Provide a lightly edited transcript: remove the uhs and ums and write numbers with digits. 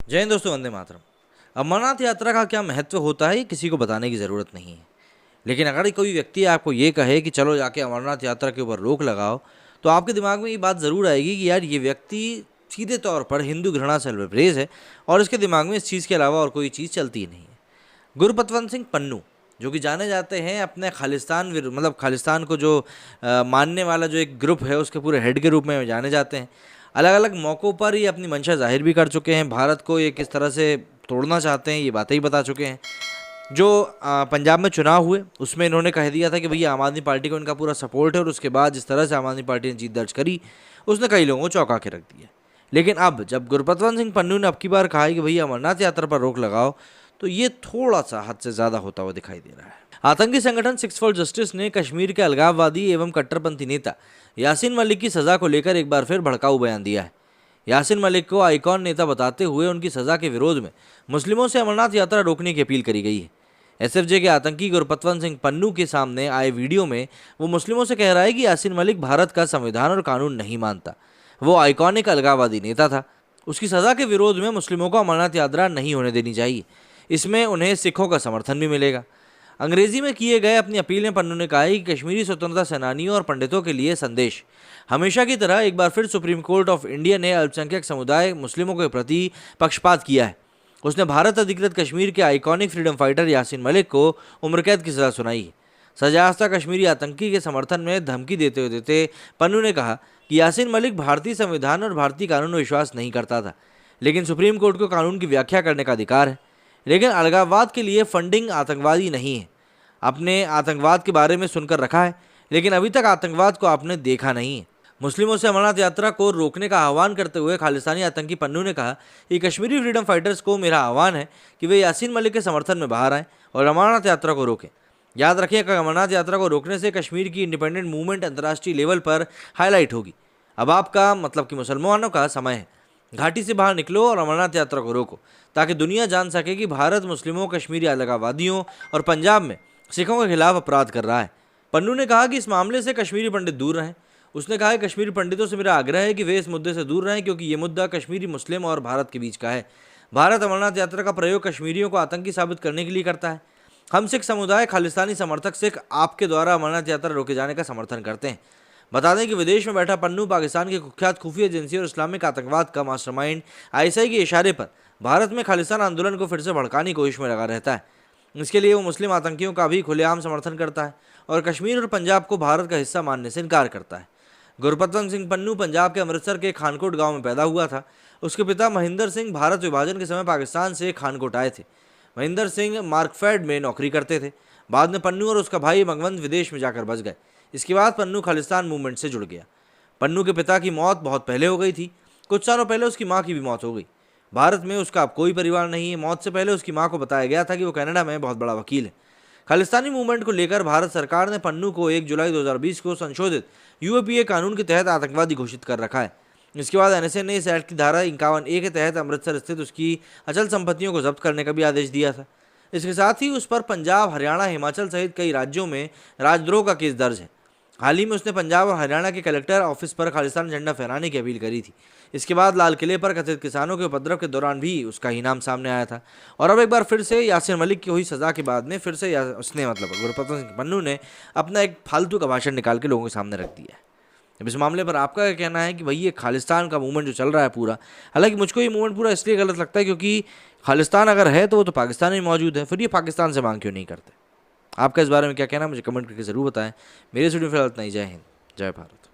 जय हिंद दोस्तों, वंदे मातरम। अमरनाथ यात्रा का क्या महत्व होता है ये किसी को बताने की ज़रूरत नहीं है। लेकिन अगर कोई व्यक्ति आपको ये कहे कि चलो जाके अमरनाथ यात्रा के ऊपर रोक लगाओ, तो आपके दिमाग में ये बात ज़रूर आएगी कि यार ये व्यक्ति सीधे तौर पर हिंदू घृणा से लबरेज है और इसके दिमाग में इस चीज़ के अलावा और कोई चीज़ चलती ही नहीं है। गुरपतवंत सिंह पन्नू, जो कि जाने जाते हैं अपने खालिस्तान मतलब खालिस्तान को जो मानने वाला जो एक ग्रुप है उसके पूरे हेड के रूप में जाने जाते हैं। अलग अलग मौक़ों पर ये अपनी मंशा जाहिर भी कर चुके हैं, भारत को ये किस तरह से तोड़ना चाहते हैं ये बातें ही बता चुके हैं। जो पंजाब में चुनाव हुए उसमें इन्होंने कह दिया था कि भैया आम आदमी पार्टी को इनका पूरा सपोर्ट है, और उसके बाद जिस तरह से आम आदमी पार्टी ने जीत दर्ज करी उसने कई लोगों को चौंका के रख दिया। लेकिन अब जब गुरपतवंत सिंह पन्नू ने अब की बार कहा है कि भैया अमरनाथ यात्रा पर रोक लगाओ, तो ये थोड़ा सा हद से ज़्यादा होता हुआ दिखाई दे रहा है। आतंकी संगठन सिक्स फॉर जस्टिस ने कश्मीर के अलगाववादी एवं कट्टरपंथी नेता यासीन मलिक की सज़ा को लेकर एक बार फिर भड़काऊ बयान दिया है। यासीन मलिक को आइकॉन नेता बताते हुए उनकी सज़ा के विरोध में मुस्लिमों से अमरनाथ यात्रा रोकने की अपील करी गई है। एसएफजे के आतंकी गुरपतवंत सिंह पन्नू के सामने आए वीडियो में वो मुस्लिमों से कह रहा है कि यासीन मलिक भारत का संविधान और कानून नहीं मानता, वो आइकॉनिक अलगाववादी नेता था, उसकी सज़ा के विरोध में मुस्लिमों को अमरनाथ यात्रा नहीं होने देनी चाहिए, इसमें उन्हें सिखों का समर्थन भी मिलेगा। अंग्रेजी में किए गए अपनी अपील में पन्नू ने कहा है कि कश्मीरी स्वतंत्रता सेनानियों और पंडितों के लिए संदेश। हमेशा की तरह एक बार फिर सुप्रीम कोर्ट ऑफ इंडिया ने अल्पसंख्यक समुदाय मुस्लिमों के प्रति पक्षपात किया है। उसने भारत अधिकृत कश्मीर के iconic freedom fighter Yasin Malik को उम्र कैद की सज़ा सुनाई है। सजायाफ्ता कश्मीरी आतंकी के समर्थन में धमकी देते पन्नू ने कहा कि यासीन मलिक भारतीय संविधान और भारतीय कानून में विश्वास नहीं करता था, लेकिन सुप्रीम कोर्ट को कानून की व्याख्या करने का अधिकार है। लेकिन अलगाववाद के लिए फंडिंग आतंकवादी नहीं है। आपने आतंकवाद के बारे में सुनकर रखा है, लेकिन अभी तक आतंकवाद को आपने देखा नहीं है। मुस्लिमों से अमरनाथ यात्रा को रोकने का आह्वान करते हुए खालिस्तानी आतंकी पन्नू ने कहा कि कश्मीरी फ्रीडम फाइटर्स को मेरा आह्वान है कि वे यासीन मलिक के समर्थन में बाहर आएँ और अमरनाथ यात्रा को रोकें। याद रखिए कि अमरनाथ यात्रा को रोकने से कश्मीर की इंडिपेंडेंट मूवमेंट अंतर्राष्ट्रीय लेवल पर हाईलाइट होगी। अब आपका मतलब कि मुसलमानों का समय है, घाटी से बाहर निकलो और अमरनाथ यात्रा को रोको, ताकि दुनिया जान सके कि भारत मुस्लिमों, कश्मीरी अलगाववादियों और पंजाब में सिखों के खिलाफ अपराध कर रहा है। पन्नू ने कहा कि इस मामले से कश्मीरी पंडित दूर रहें। उसने कहा कि कश्मीरी पंडितों से मेरा आग्रह है कि वे इस मुद्दे से दूर रहें, क्योंकि ये मुद्दा कश्मीरी मुस्लिम और भारत के बीच का है। भारत अमरनाथ यात्रा का प्रयोग कश्मीरियों को आतंकी साबित करने के लिए करता है। हम सिख समुदाय, खालिस्तानी समर्थक सिख आपके द्वारा अमरनाथ यात्रा रोके जाने का समर्थन करते हैं। बता दें कि विदेश में बैठा पन्नू पाकिस्तान की कुख्यात खुफिया एजेंसी और इस्लामिक आतंकवाद का मास्टरमाइंड आईएसआई के इशारे पर भारत में खालिस्तान आंदोलन को फिर से भड़काने की कोशिश में लगा रहता है। इसके लिए वो मुस्लिम आतंकियों का भी खुलेआम समर्थन करता है और कश्मीर और पंजाब को भारत का हिस्सा मानने से इनकार करता है। गुरपतवंत सिंह पन्नू पंजाब के अमृतसर के खानकोट गांव में पैदा हुआ था। उसके पिता महेंद्र सिंह भारत विभाजन के समय पाकिस्तान से खानकोट आए थे। महेंद्र सिंह मार्कफेड में नौकरी करते थे। बाद में पन्नू और उसका भाई मगवंत विदेश में जाकर बस गए। इसके बाद पन्नू खालिस्तान मूवमेंट से जुड़ गया। पन्नू के पिता की मौत बहुत पहले हो गई थी। कुछ सालों पहले उसकी माँ की भी मौत हो गई। भारत में उसका अब कोई परिवार नहीं है। मौत से पहले उसकी माँ को बताया गया था कि वो कनाडा में बहुत बड़ा वकील है। खालिस्तानी मूवमेंट को लेकर भारत सरकार ने पन्नू को 1 जुलाई 2020 को संशोधित यूएपीए कानून के तहत आतंकवादी घोषित कर रखा है। इसके बाद एनएसए ने इस एक्ट की धारा 51A के तहत अमृतसर स्थित उसकी अचल संपत्तियों को जब्त करने का भी आदेश दिया था। इसके साथ ही उस पर पंजाब, हरियाणा, हिमाचल सहित कई राज्यों में राजद्रोह का केस दर्ज है। हाल ही में उसने पंजाब और हरियाणा के कलेक्टर ऑफिस पर खालिस्तान झंडा फहराने की अपील करी थी। इसके बाद लाल किले पर कथित किसानों के उपद्रव के दौरान भी उसका ही नाम सामने आया था। और अब एक बार फिर से यासीन मलिक की हुई सज़ा के बाद में फिर से उसने मतलब गुरपतवंत सिंह पन्नू ने अपना एक फालतू का भाषण निकाल के लोगों के सामने रख दिया है। अब इस मामले पर आपका क्या कहना है कि भाई ये खालिस्तान का मूवमेंट जो चल रहा है पूरा, हालांकि मुझको ये मूवमेंट पूरा इसलिए गलत लगता है क्योंकि खालिस्तान अगर है तो वो तो पाकिस्तान में मौजूद है, फिर ये पाकिस्तान से मांग क्यों नहीं करते? आपका इस बारे में क्या कहना है मुझे कमेंट करके ज़रूर बताएं। मेरे स्टूडियो फिलहाल इतना ही। जय हिंद, जय भारत।